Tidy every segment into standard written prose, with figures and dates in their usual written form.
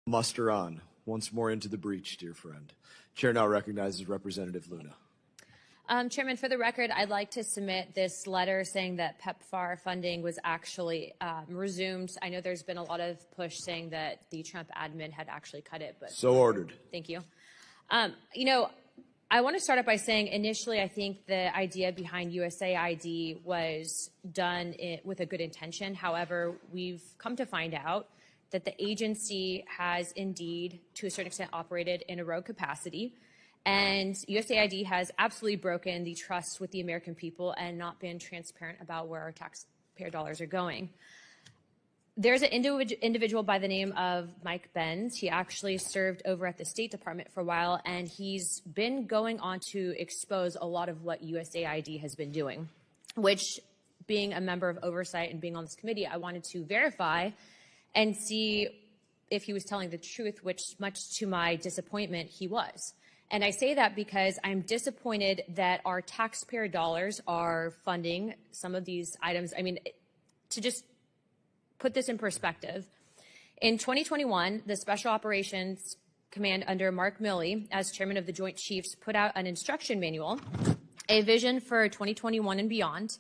Muster on. Once more into the breach, dear friend. Chair now recognizes Representative Luna. Chairman, for the record, I'd like to submit this letter saying that PEPFAR funding was actually resumed. I know there's been a lot of push saying that the Trump admin had actually cut it, but so ordered. Thank you. I want to start out by saying initially I think the idea behind USAID was done with a good intention. However, we've come to find out that the agency has indeed, to a certain extent, operated in a rogue capacity. And USAID has absolutely broken the trust with the American people and not been transparent about where our taxpayer dollars are going. There's an individual by the name of Mike Benz. He actually served over at the State Department for a while, and he's been going on to expose a lot of what USAID has been doing, which, being a member of oversight and being on this committee, I wanted to verify and see if he was telling the truth, which, much to my disappointment, he was. And I say that because I'm disappointed that our taxpayer dollars are funding some of these items. I mean, to just put this in perspective, in 2021, the Special Operations Command under Mark Milley, as chairman of the Joint Chiefs, put out an instruction manual, a vision for 2021 and beyond,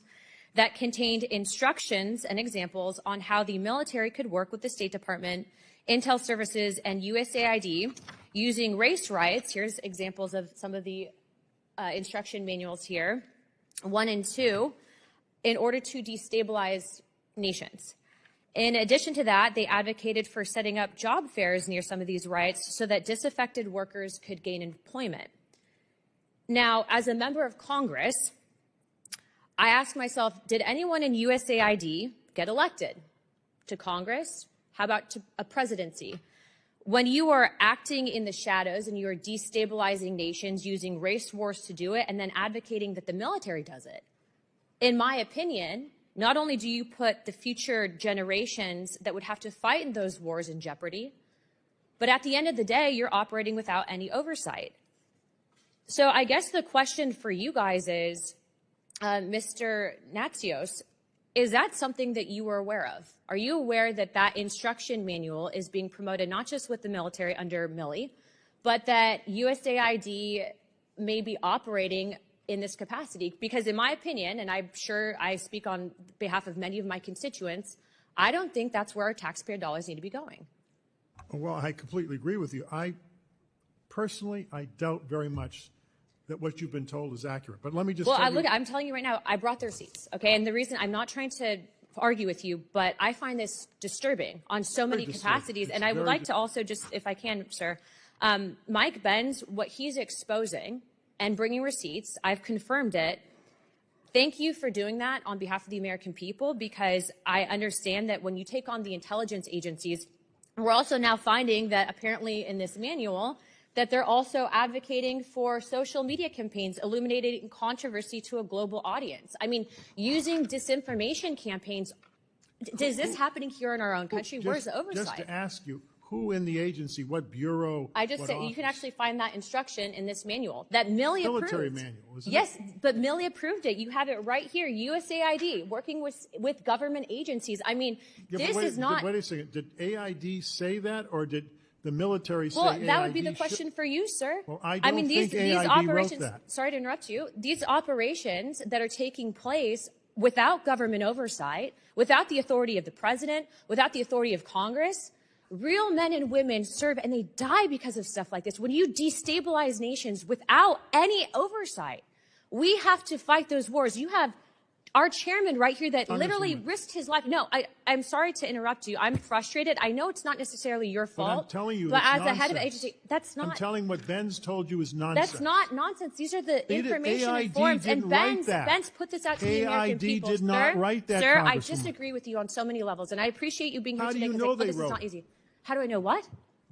that contained instructions and examples on how the military could work with the State Department, Intel Services, and USAID using race riots. Here's examples of some of the instruction manuals here, 1 and 2, in order to destabilize nations. In addition to that, they advocated for setting up job fairs near some of these riots so that disaffected workers could gain employment. Now, as a member of Congress, I ask myself, did anyone in USAID get elected to Congress? How about to a presidency? When you are acting in the shadows and you are destabilizing nations using race wars to do it and then advocating that the military does it, in my opinion, not only do you put the future generations that would have to fight in those wars in jeopardy, but at the end of the day, you're operating without any oversight. So I guess the question for you guys is, Mr. Natsios, is that something that you were aware of? Are you aware that that instruction manual is being promoted not just with the military under Milley, but that USAID may be operating in this capacity? Because in my opinion, and I'm sure I speak on behalf of many of my constituents, I don't think that's where our taxpayer dollars need to be going. Well, I completely agree with you. Personally, I doubt very much that what you've been told is accurate. But let me just I'm telling you right now, I brought the receipts, okay? And the reason, I'm not trying to argue with you, but I find this disturbing on so many capacities. And I would like to also just, if I can, sir, Mike Benz, what he's exposing and bringing receipts, I've confirmed it. Thank you for doing that on behalf of the American people, because I understand that when you take on the intelligence agencies, we're also now finding that apparently in this manual that they're also advocating for social media campaigns, illuminating controversy to a global audience. I mean, using disinformation campaigns. Is this happening here in our own country? Where's the oversight? Just to ask you, who in the agency, what bureau? I just said you can actually find that instruction in this manual that Milley approved. Military manual, isn't it? Yes, but Milley approved it. You have it right here. USAID working with government agencies. I mean, this is not. Wait a second. Did AID say that, or did the military say AID? Well, that would be the question for you, sir. Well, I mean, these operations. Wrote that. Sorry to interrupt you. These operations that are taking place without government oversight, without the authority of the president, without the authority of Congress. Real men and women serve and they die because of stuff like this. When you destabilize nations without any oversight, we have to fight those wars. You have our chairman right here that literally risked his life. No, I'm sorry to interrupt you. I'm frustrated. I know it's not necessarily your fault. But I'm telling you, but as nonsense. a head of agency, that's not. I'm telling what Ben's told you is nonsense. That's not nonsense. These are the information and forms. And Ben's put this out to the American people. AID did not write that, Sir, I disagree with you on so many levels, and I appreciate you being here today. How do you know they this wrote? Is not easy. How do I know what?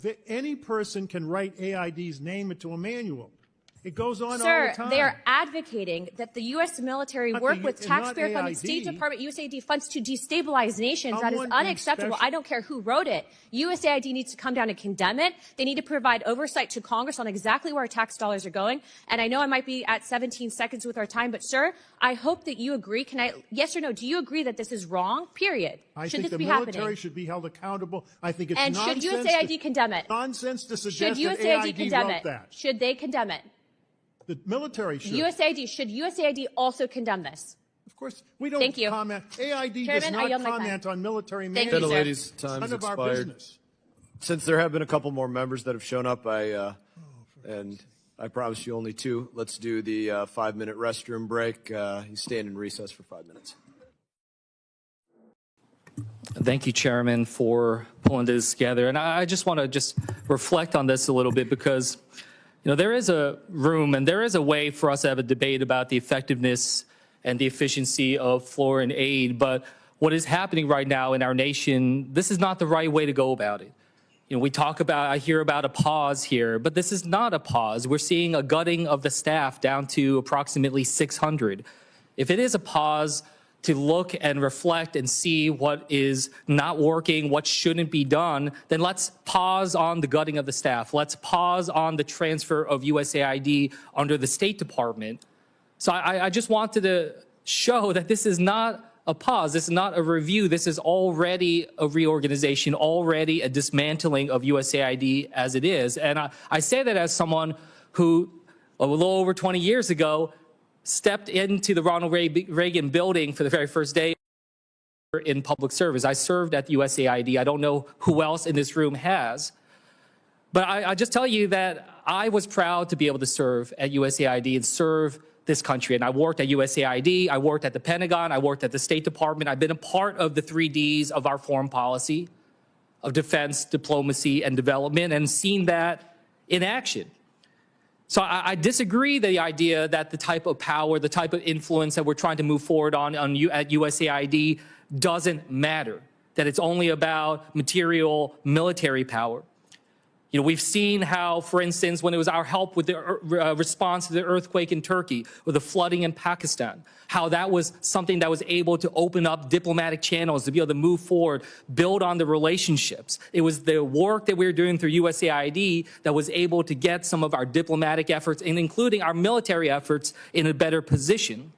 That any person can write AID's name into a manual. It goes on all Sir, the time. they are advocating that the U.S. military Not work the- with and not taxpayer-funded AID. State Department USAID funds to destabilize nations. That is Someone in unacceptable. special- I don't care who wrote it. USAID needs to come down and condemn it. They need to provide oversight to Congress on exactly where our tax dollars are going. And I know I might be at 17 seconds with our time, but sir, I hope that you agree. Can I, yes or no, do you agree that this is wrong? Period. I Should think this the be military happening? should be held accountable. I think it's And nonsense. should USAID condemn it? Nonsense to Should suggest that USAID AID condemn wrote it? that. Should they condemn it? The military should. Should USAID also condemn this? Of course, we don't Thank you. comment. AID Chairman, does I not yield my time. comment on military Thank matters. you, sir. Ladies, It's time's none of our expired. business. Since there have been a couple more members that have shown up, and I promised you only 2, let's do the 5-minute restroom break. You stand in recess for 5 minutes. Thank you, Chairman, for pulling this together. And I just want to reflect on this a little bit because, you know, there is a room and there is a way for us to have a debate about the effectiveness and the efficiency of foreign aid. But what is happening right now in our nation, this is not the right way to go about it. You know, I hear about a pause here, but this is not a pause. We're seeing a gutting of the staff down to approximately 600. If it is a pause to look and reflect and see what is not working, what shouldn't be done, then let's pause on the gutting of the staff. Let's pause on the transfer of USAID under the State Department. So I just wanted to show that this is not a pause. This is not a review. This is already a reorganization, already a dismantling of USAID as it is. And I say that as someone who, a little over 20 years ago, stepped into the Ronald Reagan building for the very first day in public service. I served at USAID. I don't know who else in this room has. But I just tell you that I was proud to be able to serve at USAID and serve this country. And I worked at USAID, I worked at the Pentagon, I worked at the State Department. I've been a part of the 3 Ds of our foreign policy, of defense, diplomacy, and development, and seen that in action. So I disagree the idea that the type of power, the type of influence that we're trying to move forward on at USAID doesn't matter, that it's only about material military power. You know, we've seen how, for instance, when it was our help with the response to the earthquake in Turkey, or the flooding in Pakistan, how that was something that was able to open up diplomatic channels to be able to move forward, build on the relationships. It was the work that we were doing through USAID that was able to get some of our diplomatic efforts, and including our military efforts, in a better position.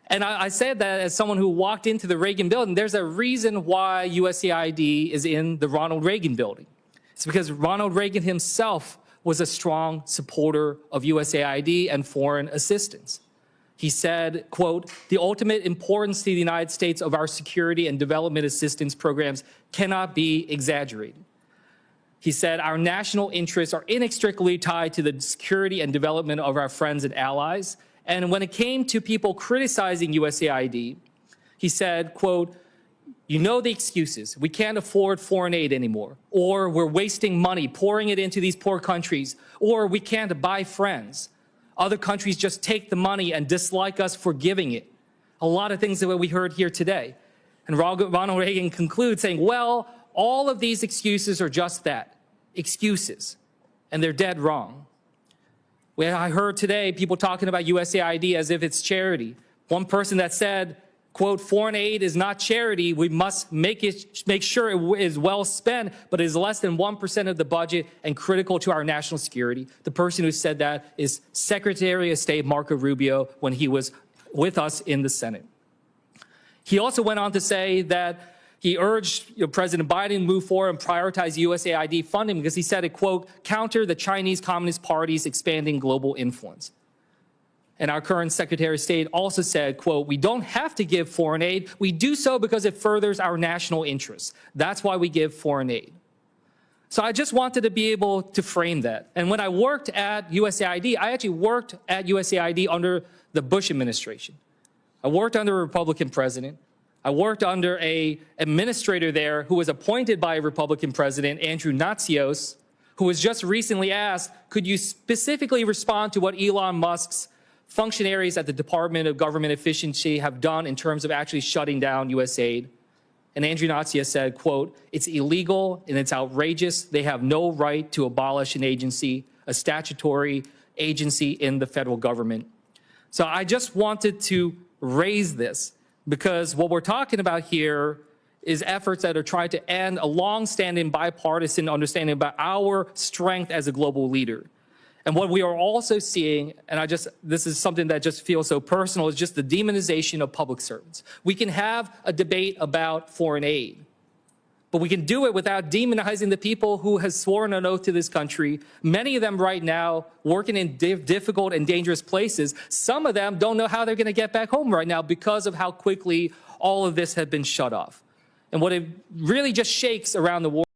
And I said that as someone who walked into the Reagan building. There's a reason why USAID is in the Ronald Reagan building. It's because Ronald Reagan himself was a strong supporter of USAID and foreign assistance. He said, quote, "The ultimate importance to the United States of our security and development assistance programs cannot be exaggerated." He said, "Our national interests are inextricably tied to the security and development of our friends and allies." And when it came to people criticizing USAID, he said, quote, "You know the excuses. We can't afford foreign aid anymore, or we're wasting money pouring it into these poor countries, or we can't buy friends. Other countries just take the money and dislike us for giving it." A lot of things that we heard here today. And Ronald Reagan concludes saying, well, all of these excuses are just that, excuses, and they're dead wrong. I heard today people talking about USAID as if it's charity. One person that said, quote, "Foreign aid is not charity. We must make sure it is well spent, but it is less than 1% of the budget and critical to our national security." The person who said that is Secretary of State Marco Rubio when he was with us in the Senate. He also went on to say that he urged President Biden to move forward and prioritize USAID funding because he said it, quote, "counter the Chinese Communist Party's expanding global influence." And our current Secretary of State also said, quote, "We don't have to give foreign aid. We do so because it furthers our national interests. That's why we give foreign aid." So I just wanted to be able to frame that. And when I worked at USAID, I actually worked at USAID under the Bush administration. I worked under a Republican president. I worked under an administrator there who was appointed by a Republican president, Andrew Natsios, who was just recently asked, could you specifically respond to what Elon Musk's functionaries at the Department of Government Efficiency have done in terms of actually shutting down USAID? And Andrew Natsios said, quote, "It's illegal and it's outrageous. They have no right to abolish an agency, a statutory agency in the federal government. So I just wanted to raise this because what we're talking about here is efforts that are trying to end a long-standing bipartisan understanding about our strength as a global leader. And what we are also seeing, and this is something that just feels so personal, is just the demonization of public servants. We can have a debate about foreign aid, but we can do it without demonizing the people who have sworn an oath to this country. Many of them right now working in difficult and dangerous places. Some of them don't know how they're going to get back home right now because of how quickly all of this has been shut off. And what it really just shakes around the world